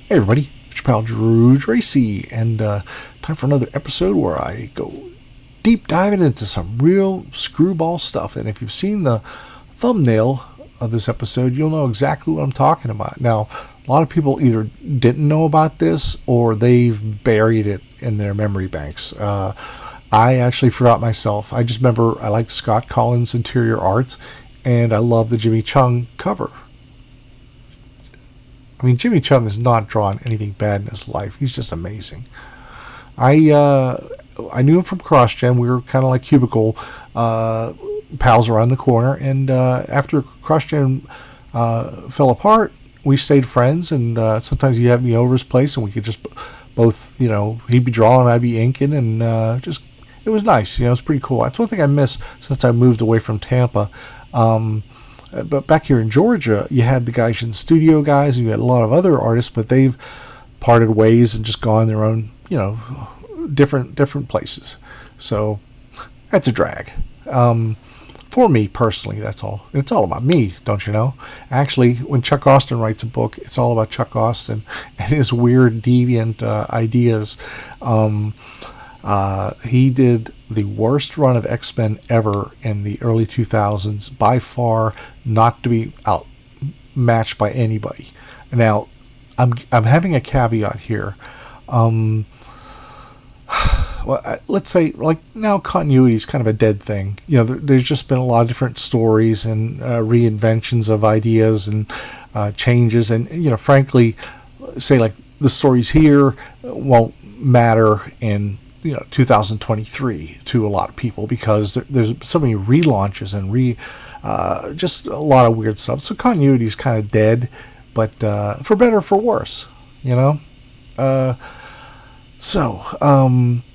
Hey everybody, it's your pal Drew Tracy, and time for another episode where I go deep diving into some real screwball stuff. And if you've seen the thumbnail of this episode, you'll know exactly what I'm talking about. Now, a lot of people either didn't know about this or they've buried it in their memory banks. I actually forgot myself. I just remember I liked Scott Collins' interior art, and I love the Jimmy Chung cover. I mean, Jimmy Chung has not drawn anything bad in his life. He's just amazing. I knew him from CrossGen. We were kind of like cubicle pals around the corner. And after CrossGen fell apart, we stayed friends. And sometimes he'd have me over his place, and we could just both, he'd be drawing, I'd be inking, and it was nice. It was pretty cool. That's one thing I miss since I moved away from Tampa. But back here in Georgia, you had the guys in studio guys, and you had a lot of other artists, but they've parted ways and just gone their own, different places. So that's a drag. For me personally, that's all. It's all about me, don't you know? Actually, when Chuck Austin writes a book, it's all about Chuck Austin and his weird, deviant ideas. He did the worst run of X-Men ever in the early 2000s, by far, not to be outmatched by anybody. Now, I'm having a caveat here. Let's say, like, now continuity is kind of a dead thing. There's just been a lot of different stories and reinventions of ideas and changes, and frankly, say like the stories here won't matter in 2023 to a lot of people because there's so many relaunches and just a lot of weird stuff. So continuity is kind of dead, but for better or for worse, So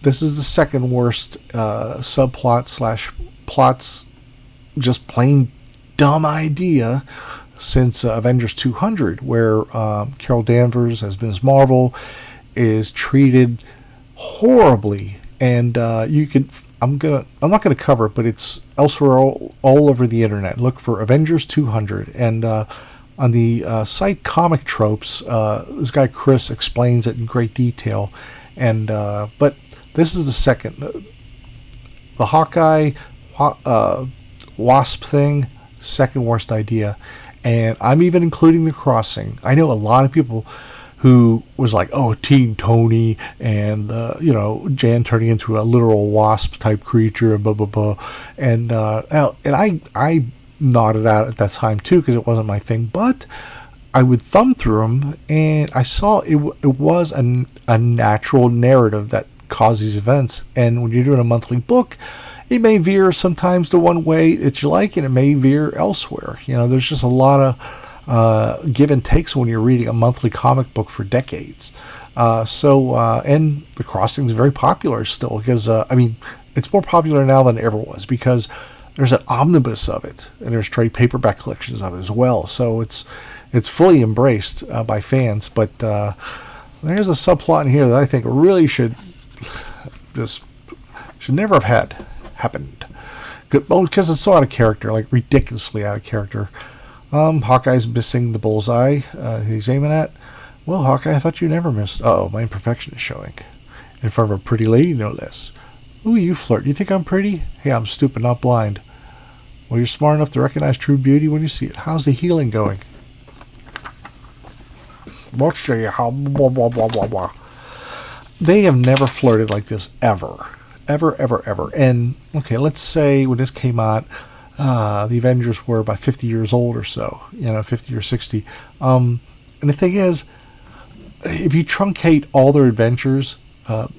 this is the second worst subplot / plots, just plain dumb idea since Avengers 200, where Carol Danvers as Ms. Marvel is treated horribly, and I'm not gonna cover it, but it's elsewhere all over the internet. Look for Avengers 200, and on the site Comic Tropes, this guy Chris explains it in great detail. And but this is the second, the Hawkeye Wasp thing, second worst idea, and I'm even including the crossing. I know a lot of people who was like, oh, Teen Tony, and Jan turning into a literal wasp type creature, and blah blah blah, and I nodded out at that time too because it wasn't my thing, but I would thumb through them, and I saw it was a natural narrative that caused these events. And when you're doing a monthly book, it may veer sometimes to one way that you like, and it may veer elsewhere. There's just a lot of give and takes when you're reading a monthly comic book for decades. And the crossing is very popular still because, it's more popular now than it ever was because there's an omnibus of it, and there's trade paperback collections of it as well. So it's fully embraced by fans. But there's a subplot in here that I think really should never have happened. Because it's so out of character, like ridiculously out of character. Hawkeye's missing the bullseye he's aiming at. Well, Hawkeye, I thought you never missed. Uh-oh, my imperfection is showing. In front of a pretty lady, no less. Ooh, you flirt. You think I'm pretty? Hey, I'm stupid, not blind. Well, you're smart enough to recognize true beauty when you see it. How's the healing going? Let's show you how. Blah, blah, blah, blah, blah. They have never flirted like this ever. Ever, ever, ever. And, okay, let's say when this came out, the Avengers were about 50 years old or so. 50 or 60. And the thing is, if you truncate all their adventures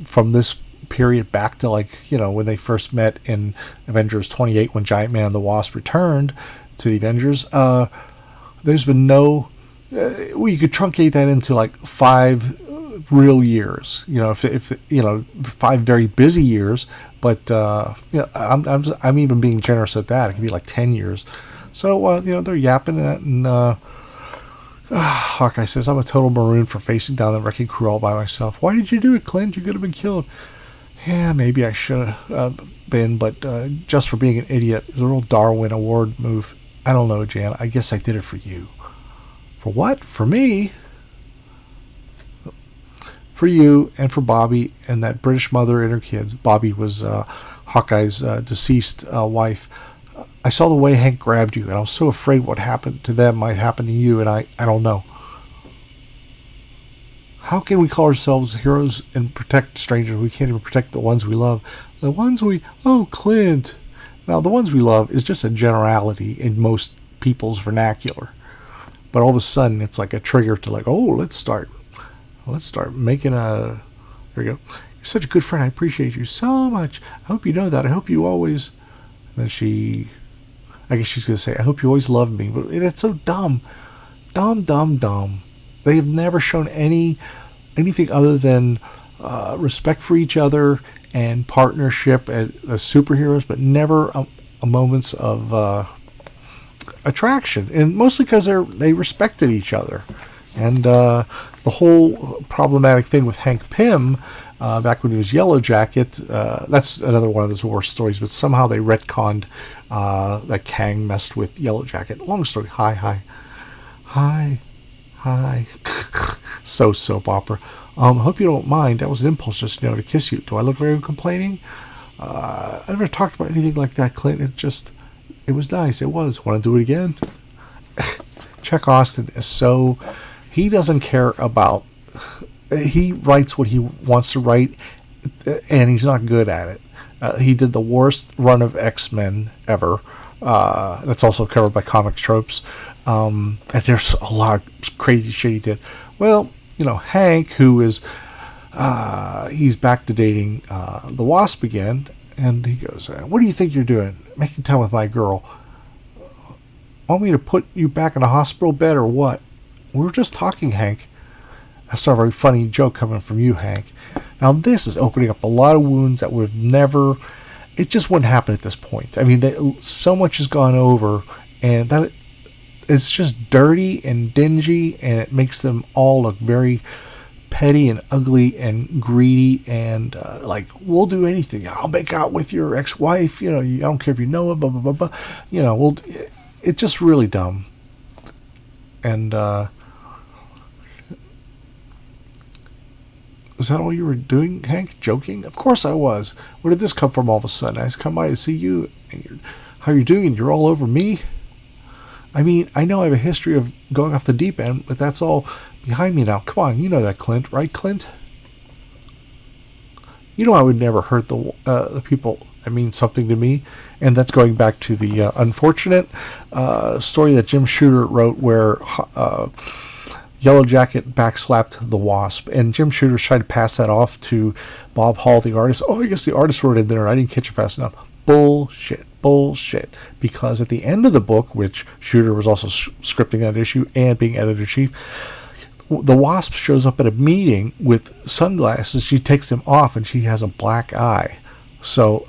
from this period back to when they first met in Avengers 28 when Giant Man and the Wasp returned to the Avengers, there's been no you could truncate that into like 5 real years, if 5 very busy years, but I'm even being generous at that. It could be like 10 years. So they're yapping at, and Hawkeye says, I'm a total maroon for facing down the wrecking crew all by myself. Why did you do it, Clint? You could have been killed. Yeah, maybe I should have been, but just for being an idiot. It's a real Darwin Award move. I don't know, Jan. I guess I did it for you. For what? For me? for you and for Bobby and that British mother and her kids. Bobby was Hawkeye's deceased wife. I saw the way Hank grabbed you, and I was so afraid what happened to them might happen to you, and I don't know. How can we call ourselves heroes and protect strangers? We can't even protect the ones we love. The ones Clint. Now, the ones we love is just a generality in most people's vernacular. But all of a sudden, it's like a trigger to like, let's start making a... There you go. You're such a good friend. I appreciate you so much. I hope you know that. I hope you always... And then I guess she's going to say, I hope you always love me. But it's so dumb. Dumb. They have never shown anything other than respect for each other and partnership as superheroes, but never a moments of attraction. And mostly because they respected each other. And the whole problematic thing with Hank Pym, back when he was Yellow Jacket, that's another one of those war stories, but somehow they retconned that Kang messed with Yellow Jacket. Long story. Hi. So soap opera. I hope you don't mind. That was an impulse just to kiss you. Do I look very complaining? I never talked about anything like that, Clint. It was nice. It was. Want to do it again? Chuck Austin is so... He doesn't care about... He writes what he wants to write, and he's not good at it. He did the worst run of X-Men ever. That's also covered by Comic Tropes. And there's a lot of crazy shit he did. Well, Hank, who is... he's back to dating the Wasp again, and he goes, what do you think you're doing? Making time with my girl. Want me to put you back in a hospital bed or what? We were just talking, Hank. That's not a very funny joke coming from you, Hank. Now, this is opening up a lot of wounds that would have never... It just wouldn't happen at this point. I mean, so much has gone over, and that it's just dirty and dingy, and it makes them all look very petty and ugly and greedy and like, we'll do anything. I'll make out with your ex-wife. I don't care if you know it, blah, blah, blah, blah. It's just really dumb. And... Was that all you were doing, Hank? Joking? Of course I was. Where did this come from all of a sudden? I just come by to see you, and how you're doing, and you're all over me? I mean, I know I have a history of going off the deep end, but that's all behind me now. Come on, you know that, Clint. Right, Clint? I would never hurt the people that mean something to me. And that's going back to the unfortunate story that Jim Shooter wrote where... Yellow Jacket backslapped the Wasp, and Jim Shooter tried to pass that off to Bob Hall, the artist. I guess the artist wrote it there. I didn't catch it fast enough. Bullshit. Because at the end of the book, which Shooter was also scripting that issue and being editor-in-chief, the Wasp shows up at a meeting with sunglasses. She takes them off, and she has a black eye. So...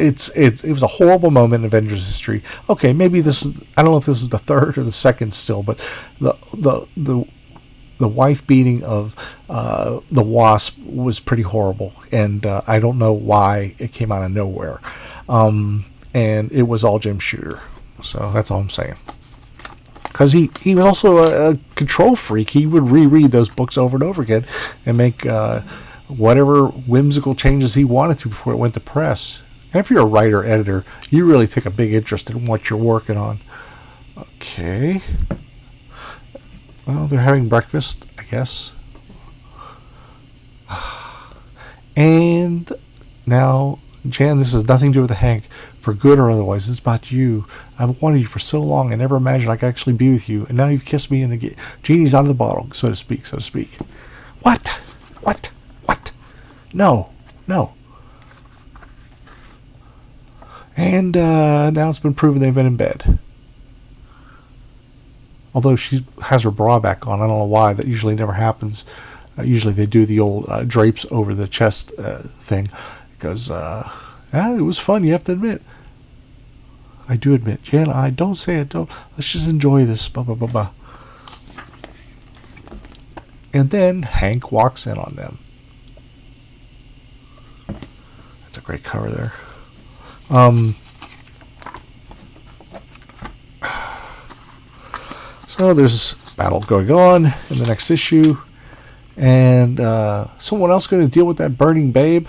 It was a horrible moment in Avengers history. Okay, maybe this is... I don't know if this is the third or the second still, but the wife beating of the Wasp was pretty horrible, and I don't know why it came out of nowhere. And it was all Jim Shooter. So that's all I'm saying. Because he was also a control freak. He would reread those books over and over again and make whatever whimsical changes he wanted to before it went to press. And if you're a writer, editor, you really take a big interest in what you're working on. Okay. Well, they're having breakfast, I guess. And now, Jan, this has nothing to do with Hank, for good or otherwise. It's about you. I've wanted you for so long. I never imagined I could actually be with you. And now you've kissed me, and the genie's out of the bottle, so to speak. What? No. And now it's been proven they've been in bed. Although she has her bra back on. I don't know why. That usually never happens. Usually they do the old drapes over the chest thing. Because it was fun, you have to admit. I do admit. Jan, I don't say it. Don't. Let's just enjoy this. Blah, blah, blah, blah. And then Hank walks in on them. That's a great cover there. So there's battle going on in the next issue, And someone else going to deal with that burning babe?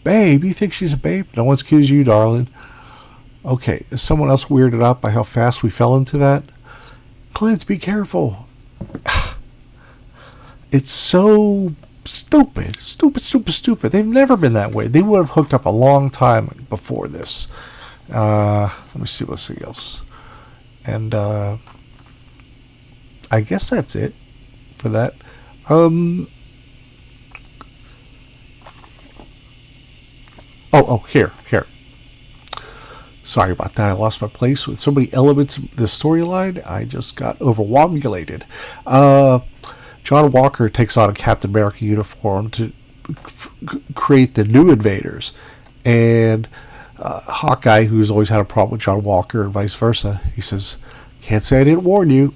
Babe, you think she's a babe? No one's accused you, darling. Okay, is someone else weirded out by how fast we fell into that? Clint, be careful. It's so stupid. Stupid. They've never been that way. They would have hooked up a long time before this. Let me see what's else. And I guess that's it for that. Here. Sorry about that. I lost my place with so many elements of the storyline. I just got overwhelmed. John Walker takes on a Captain America uniform to create the new invaders. And Hawkeye, who's always had a problem with John Walker and vice versa, he says, "Can't say I didn't warn you."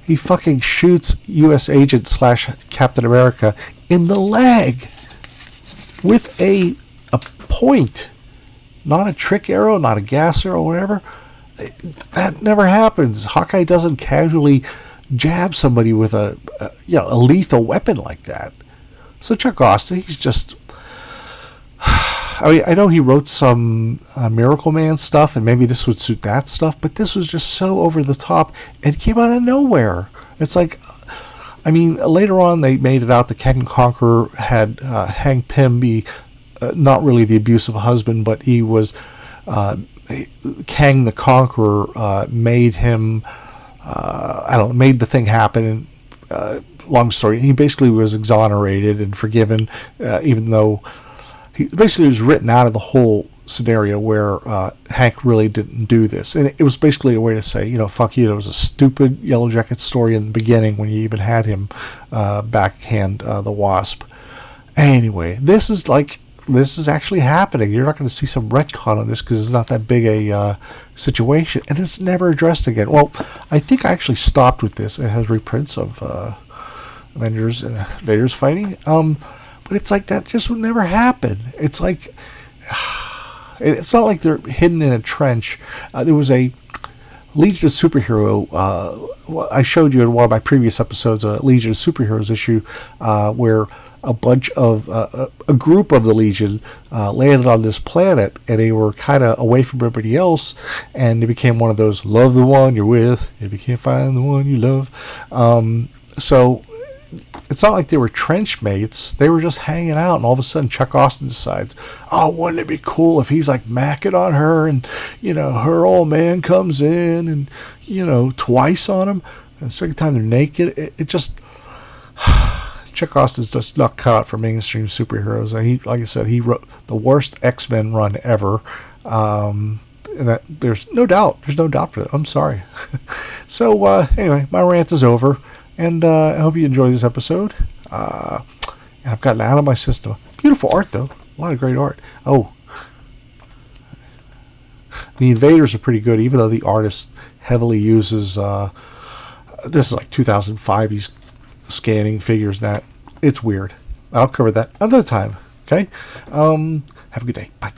He fucking shoots U.S. agent / Captain America in the leg with a point. Not a trick arrow, not a gas arrow, whatever. That never happens. Hawkeye doesn't casually jab somebody with a lethal weapon like that. So Chuck Austin, he's just... I know he wrote some Miracle Man stuff, and maybe this would suit that stuff, but this was just so over the top, and it came out of nowhere. It's like... later on they made it out that Kang the Conqueror had Hank Pym be not really the abusive husband, but he was... Kang the Conqueror made him... made the thing happen, and long story, he basically was exonerated and forgiven, even though he basically was written out of the whole scenario where Hank really didn't do this. And it was basically a way to say, fuck you, there was a stupid Yellow Jacket story in the beginning when you even had him backhand the Wasp. Anyway, this is actually happening. You're not going to see some retcon on this because it's not that big a situation, and it's never addressed again. Well, I think I actually stopped with this. It has reprints of Avengers and Invaders fighting, but it's like that just would never happen. It's like it's not like they're hidden in a trench. There was a Legion of Superhero. I showed you in one of my previous episodes a Legion of Superheroes issue where a bunch of a group of the Legion landed on this planet, and they were kind of away from everybody else, and they became one of those love the one you're with if you can't find the one you love. So it's not like they were trench mates. They were just hanging out, and all of a sudden Chuck Austin decides, oh, wouldn't it be cool if he's like macking on her, and her old man comes in and twice on him, and the second time they're naked. It just Chuck Austin's just not cut out for mainstream superheroes. Like I said, he wrote the worst X-Men run ever. And that there's no doubt for that. I'm sorry. So anyway, my rant is over, and I hope you enjoy this episode. And I've gotten out of my system. Beautiful art, though. A lot of great art. Oh, the Invaders are pretty good, even though the artist heavily uses. This is like 2005. He's scanning figures. That it's weird. I'll cover that another time. Okay. Have a good day. Bye.